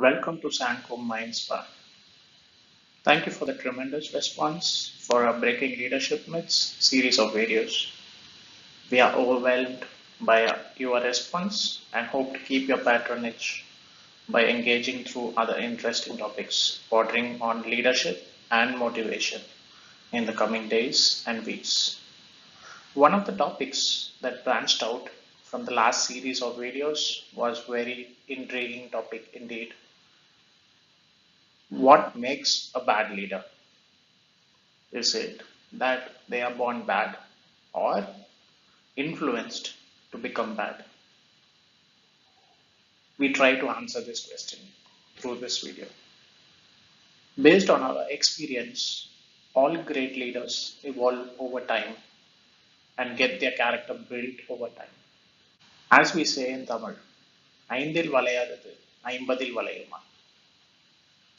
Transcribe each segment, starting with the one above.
Welcome to SanKom Mind Spa. Thank you for the tremendous response for our Breaking Leadership Myths series of videos. We are overwhelmed by your response and hope to keep your patronage by engaging through other interesting topics bordering on leadership and motivation in the coming days and weeks. One of the topics that branched out from the last series of videos was very intriguing topic indeed. What makes a bad leader? Is it that they are born bad or influenced to become bad? We try to answer this question through this video. Based on our experience, all great leaders evolve over time and get their character built over time. As we say in Tamil, ஐந்தில் வளையாதது ஐம்பதில் வளையுமா.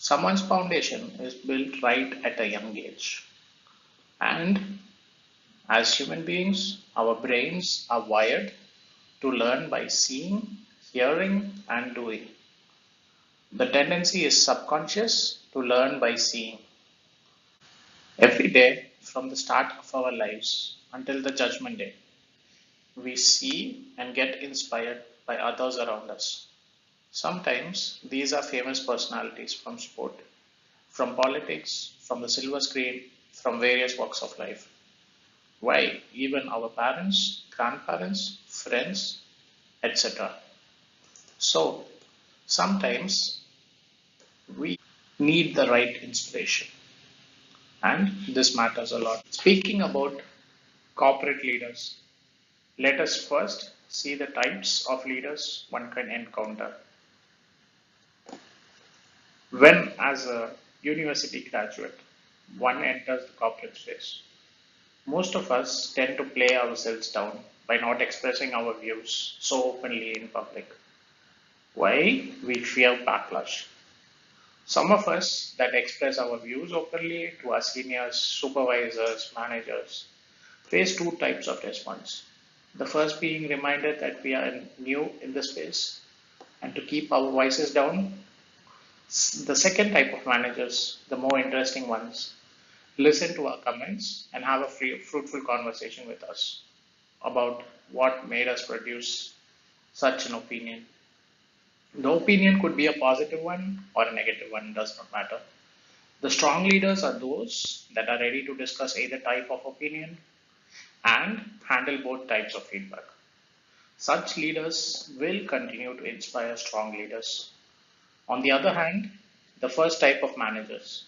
Someone's foundation is built right at a young age. And as human beings, our brains are wired to learn by seeing, hearing, and doing. The tendency is subconscious to learn by seeing. Every day, from the start of our lives until the judgment day, we see and get inspired by others around us. Sometimes these are famous personalities from sport, from politics, from the silver screen, from various walks of life. Why? Even our parents, grandparents, friends, etc. So, sometimes we need the right inspiration, and this matters a lot. Speaking about corporate leaders, let us first see the types of leaders one can encounter. When, as a university graduate, one enters the corporate space, most of us tend to play ourselves down by not expressing our views so openly in public. Why? We fear backlash. Some of us that express our views openly to our seniors, supervisors, managers face two types of response. The first being reminded that we are new in the space and to keep our voices down. The second type of managers, the more interesting ones, listen to our comments and have a fruitful conversation with us about what made us produce such an opinion. The opinion could be a positive one or a negative one, does not matter. The strong leaders are those that are ready to discuss either type of opinion and handle both types of feedback. Such leaders will continue to inspire strong leaders. On the other hand, the first type of managers,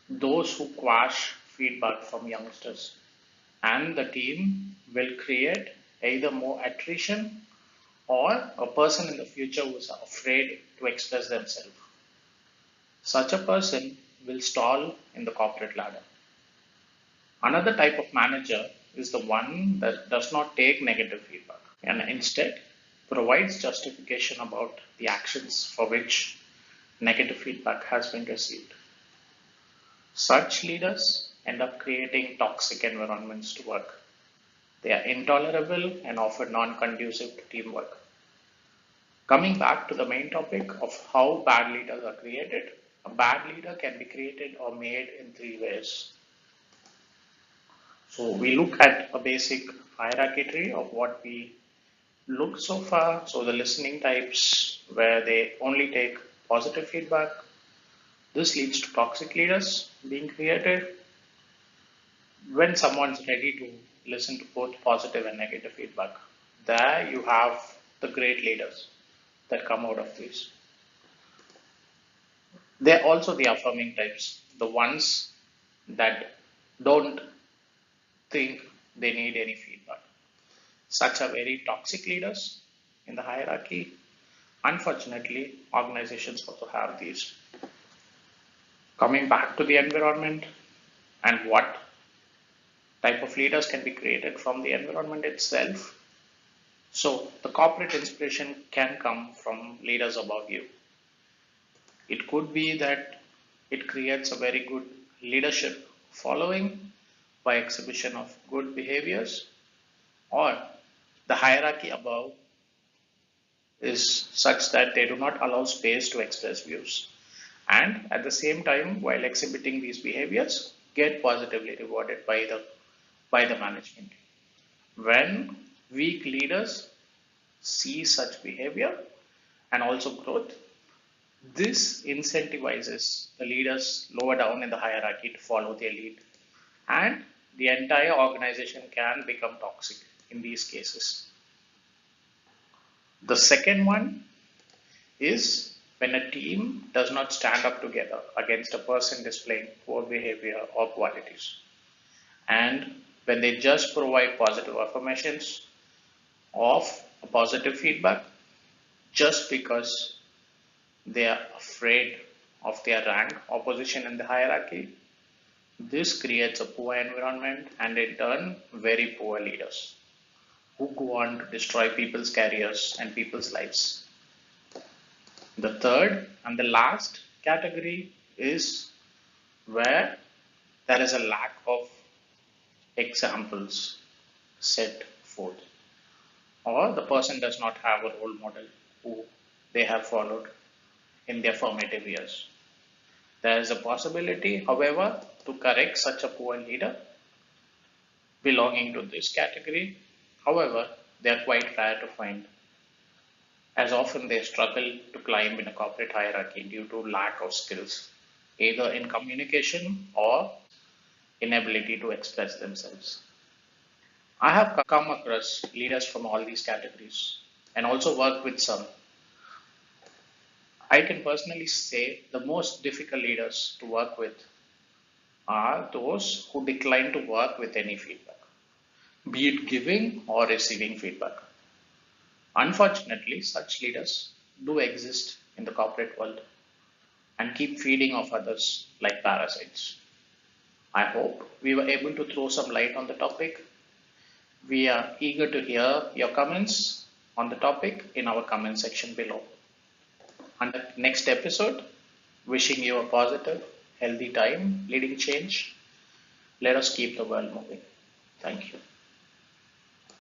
those who quash feedback from youngsters, and the team will create either more attrition or a person in the future who is afraid to express themselves. Such a person will stall in the corporate ladder. Another type of manager is the one that does not take negative feedback and instead provides justification about the actions for which negative feedback has been received. Such leaders end up creating toxic environments to work. They are intolerable and often non-conducive to teamwork. Coming back to the main topic of how bad leaders are created, a bad leader can be created or made in three ways. So we look at a basic hierarchy tree of what we looked so far. So the listening types where they only take positive feedback. This leads to toxic leaders being created. When someone's ready to listen to both positive and negative feedback, there you have the great leaders that come out of these. They're also the affirming types, the ones that don't think they need any feedback. Such are very toxic leaders in the hierarchy. Unfortunately, organizations also have these. Coming back to the environment and what type of leaders can be created from the environment itself. So the corporate inspiration can come from leaders above you. It could be that it creates a very good leadership following by exhibition of good behaviors, or the hierarchy above is such that they do not allow space to express views, and at the same time, while exhibiting these behaviors, get positively rewarded by the management. When weak leaders see such behavior and also growth, this incentivizes the leaders lower down in the hierarchy to follow their lead, and the entire organization can become toxic in these cases. The second one is when a team does not stand up together against a person displaying poor behavior or qualities, and when they just provide positive affirmations of a positive feedback just because they are afraid of their rank or position in the hierarchy. This creates a poor environment and in turn very poor leaders who go on to destroy people's careers and people's lives. The third and the last category is where there is a lack of examples set forth, or the person does not have a role model who they have followed in their formative years. There is a possibility, however, to correct such a poor leader belonging to this category. However, they are quite rare to find, as often they struggle to climb in a corporate hierarchy due to lack of skills, either in communication or inability to express themselves. I have come across leaders from all these categories and also worked with some. I can personally say the most difficult leaders to work with are those who decline to work with any feedback, be it giving or receiving feedback. Unfortunately, such leaders do exist in the corporate world and keep feeding off others like parasites. I hope we were able to throw some light on the topic. We are eager to hear your comments on the topic in our comment section below. Until next episode, wishing you a positive, healthy time leading change. Let us keep the world moving. Thank you.